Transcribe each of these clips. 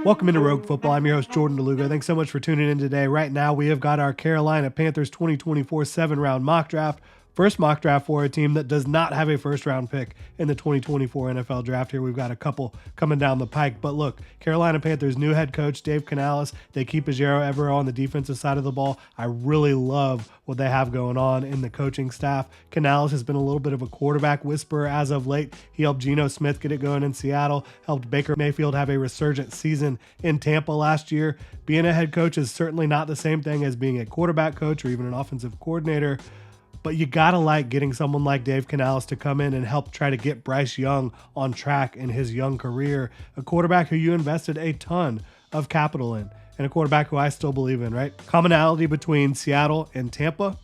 Welcome into Rogue Football. I'm your host, Jordan Lugo. Thanks so much for tuning in today. Right now, we have got our Carolina Panthers 2024 7-round mock draft. First mock draft for a team that does not have a first-round pick in the 2024 NFL draft. Here we've got a couple coming down the pike. But look, Carolina Panthers' new head coach, Dave Canales. They keep Ejiro Evero on the defensive side of the ball. I really love what they have going on in the coaching staff. Canales has been a little bit of a quarterback whisperer as of late. He helped Geno Smith get it going in Seattle, helped Baker Mayfield have a resurgent season in Tampa last year. Being a head coach is certainly not the same thing as being a quarterback coach or even an offensive coordinator. But you got to like getting someone like Dave Canales to come in and help try to get Bryce Young on track in his young career. A quarterback who you invested a ton of capital in, and a quarterback who I still believe in, right? Commonality between Seattle and Tampa.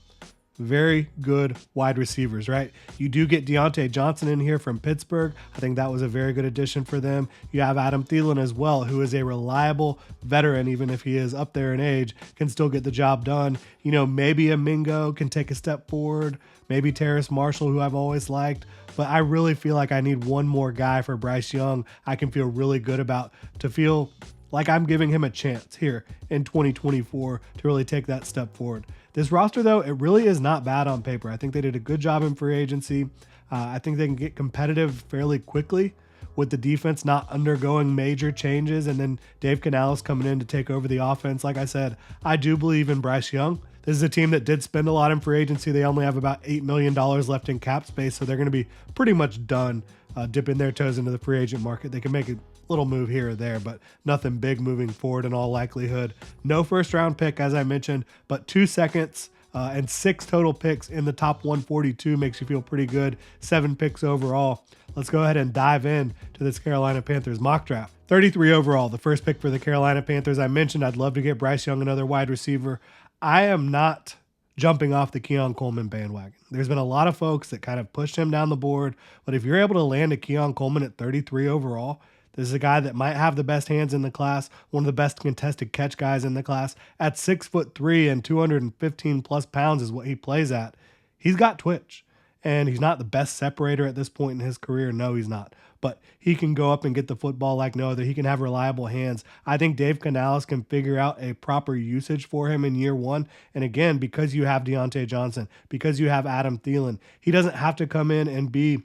Very good wide receivers, right? You do get Deontay Johnson in here from Pittsburgh. I think that was a very good addition for them. You have Adam Thielen as well, who is a reliable veteran, even if he is up there in age, can still get the job done. You know, maybe a Mingo can take a step forward. Maybe Terrace Marshall, who I've always liked. But I really feel like I need one more guy for Bryce Young I can feel really good about, to feel like I'm giving him a chance here in 2024 to really take that step forward. This roster, though, it really is not bad on paper. I think they did a good job in free agency. I think they can get competitive fairly quickly with the defense not undergoing major changes, and then Dave Canales coming in to take over the offense. Like I said, I do believe in Bryce Young. This is a team that did spend a lot in free agency. They only have about $8 million left in cap space, so they're going to be pretty much done dipping their toes into the free agent market. They can make a little move here or there, but nothing big moving forward in all likelihood. No first round pick, as I mentioned, but 2 seconds and 6 total picks in the top 142 makes you feel pretty good. 7 picks overall. Let's go ahead and dive in to this Carolina Panthers mock draft. 33 overall, the first pick for the Carolina Panthers. I mentioned I'd love to get Bryce Young, another wide receiver. I am not jumping off the Keon Coleman bandwagon. There's been a lot of folks that kind of pushed him down the board, but if you're able to land a Keon Coleman at 33 overall, this is a guy that might have the best hands in the class, one of the best contested catch guys in the class. At 6'3" and 215 plus pounds is what he plays at. He's got twitch, and he's not the best separator at this point in his career. No, he's not. But he can go up and get the football like no other. He can have reliable hands. I think Dave Canales can figure out a proper usage for him in year one. And again, because you have Deontay Johnson, because you have Adam Thielen, he doesn't have to come in and be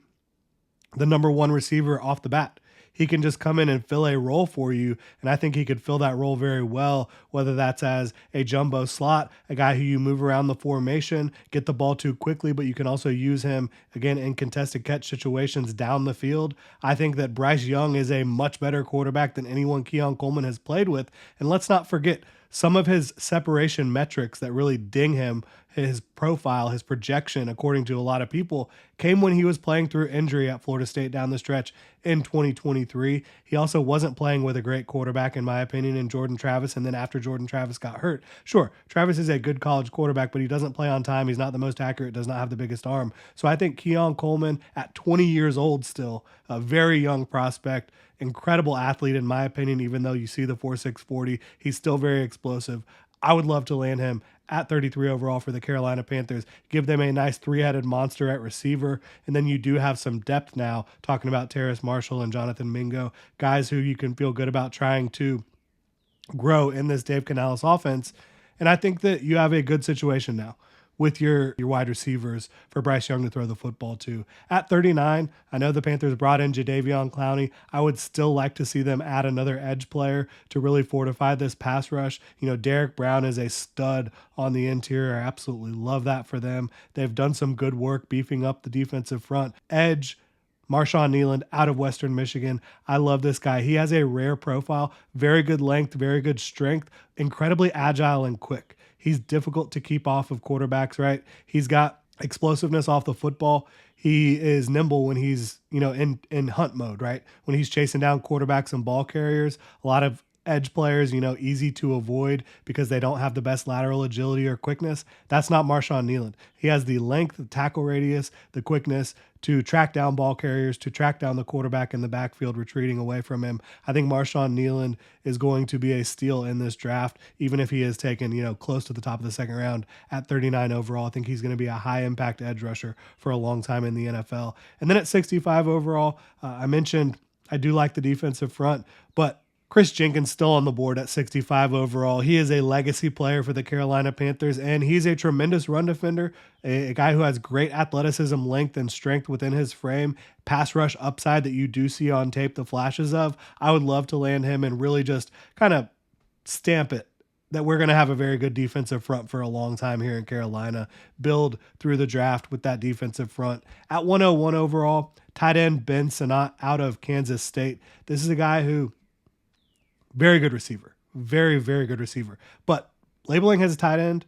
the number one receiver off the bat. He can just come in and fill a role for you, and I think he could fill that role very well, whether that's as a jumbo slot, a guy who you move around the formation, get the ball to quickly, but you can also use him, again, in contested catch situations down the field. I think that Bryce Young is a much better quarterback than anyone Keon Coleman has played with, and let's not forget some of his separation metrics that really ding him, his profile, his projection, according to a lot of people, came when he was playing through injury at Florida State down the stretch in 2023. He also wasn't playing with a great quarterback, in my opinion, in Jordan Travis. And then after Jordan Travis got hurt, sure, Travis is a good college quarterback, but he doesn't play on time. He's not the most accurate, does not have the biggest arm. So I think Keon Coleman, at 20 years old still, a very young prospect, incredible athlete, in my opinion, even though you see the 4.6 40, he's still very explosive. I would love to land him at 33 overall for the Carolina Panthers. Give them a nice 3-headed monster at receiver. And then you do have some depth now, talking about Terrace Marshall and Jonathan Mingo, guys who you can feel good about trying to grow in this Dave Canales offense. And I think that you have a good situation now with your wide receivers for Bryce Young to throw the football to. At 39, I know the Panthers brought in Jadeveon Clowney. I would still like to see them add another edge player to really fortify this pass rush. You know, Derek Brown is a stud on the interior. I absolutely love that for them. They've done some good work beefing up the defensive front. Edge, Marshawn Kneeland out of Western Michigan. I love this guy. He has a rare profile, very good length, very good strength, incredibly agile and quick. He's difficult to keep off of quarterbacks, right? He's got explosiveness off the football. He is nimble when he's, in hunt mode, right? When he's chasing down quarterbacks and ball carriers. A lot of edge players, easy to avoid because they don't have the best lateral agility or quickness. That's not Marshawn Kneeland. He has the length, the tackle radius, the quickness to track down ball carriers, to track down the quarterback in the backfield retreating away from him. I think Marshawn Kneeland is going to be a steal in this draft, even if he is taken, close to the top of the second round at 39 overall. I think he's going to be a high impact edge rusher for a long time in the NFL. And then at 65 overall, I mentioned I do like the defensive front, but Chris Jenkins still on the board at 65 overall. He is a legacy player for the Carolina Panthers, and he's a tremendous run defender, a guy who has great athleticism, length, and strength within his frame, pass rush upside that you do see on tape the flashes of. I would love to land him and really just kind of stamp it that we're going to have a very good defensive front for a long time here in Carolina. Build through the draft with that defensive front. At 101 overall, tight end Ben Sinnott out of Kansas State. This is a guy who, very good receiver. Very, very good receiver. But labeling as a tight end,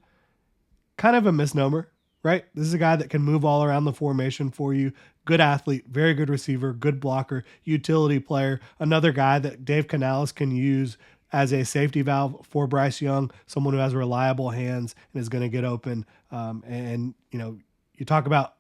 kind of a misnomer, right? This is a guy that can move all around the formation for you. Good athlete, very good receiver, good blocker, utility player. Another guy that Dave Canales can use as a safety valve for Bryce Young, someone who has reliable hands and is going to get open. You talk about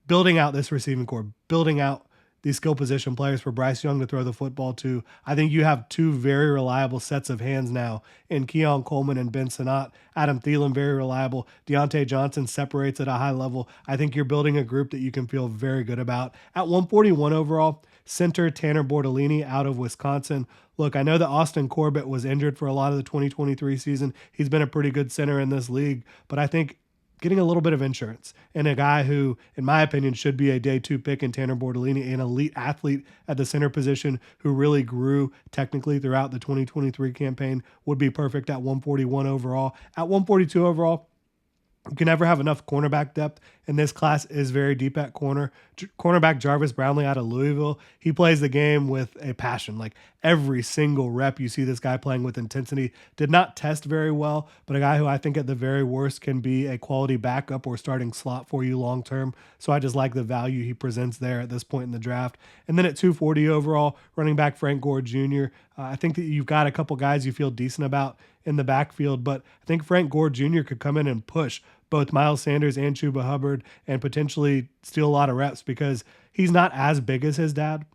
building out this receiving core, building out these skill position players for Bryce Young to throw the football to. I think you have two very reliable sets of hands now in Keon Coleman and Ben Sinnott. Adam Thielen, very reliable. Deontay Johnson separates at a high level. I think you're building a group that you can feel very good about. At 141 overall, center Tanner Bordellini out of Wisconsin. Look, I know that Austin Corbett was injured for a lot of the 2023 season. He's been a pretty good center in this league, but I think getting a little bit of insurance and a guy who, in my opinion, should be a day 2 pick in Tanner Bordellini, an elite athlete at the center position who really grew technically throughout the 2023 campaign, would be perfect at 141 overall. At 142 overall, you can never have enough cornerback depth, and this class is very deep at corner. Cornerback Jarvis Brownlee out of Louisville, he plays the game with a passion. Like every single rep, you see this guy playing with intensity. Did not test very well, but a guy who I think at the very worst can be a quality backup or starting slot for you long term. So I just like the value he presents there at this point in the draft. And then at 240 overall, running back Frank Gore Jr. I think that you've got a couple guys you feel decent about in the backfield, but I think Frank Gore Jr. could come in and push both Miles Sanders and Chuba Hubbard and potentially steal a lot of reps because he's not as big as his dad,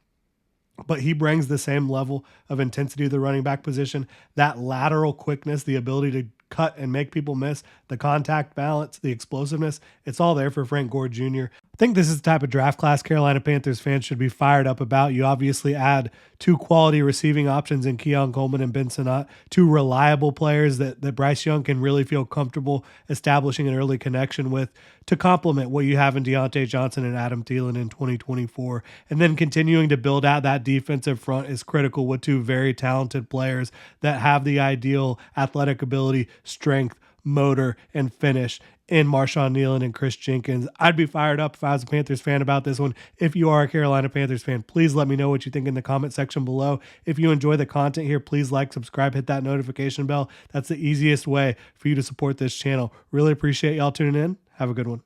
but he brings the same level of intensity to the running back position, that lateral quickness, the ability to cut and make people miss, the contact balance, the explosiveness. It's all there for Frank Gore Jr. I think this is the type of draft class Carolina Panthers fans should be fired up about. You obviously add two quality receiving options in Keon Coleman and Ben Sinnott, two reliable players that Bryce Young can really feel comfortable establishing an early connection with to complement what you have in Deontay Johnson and Adam Thielen in 2024. And then continuing to build out that defensive front is critical with two very talented players that have the ideal athletic ability, strength, motor, and finish in Marshawn Nealon and Chris Jenkins. I'd be fired up if I was a Panthers fan about this one. If you are a Carolina Panthers fan, please let me know what you think in the comment section below. If you enjoy the content here, please like, subscribe, hit that notification bell. That's the easiest way for you to support this channel. Really appreciate y'all tuning in. Have a good one.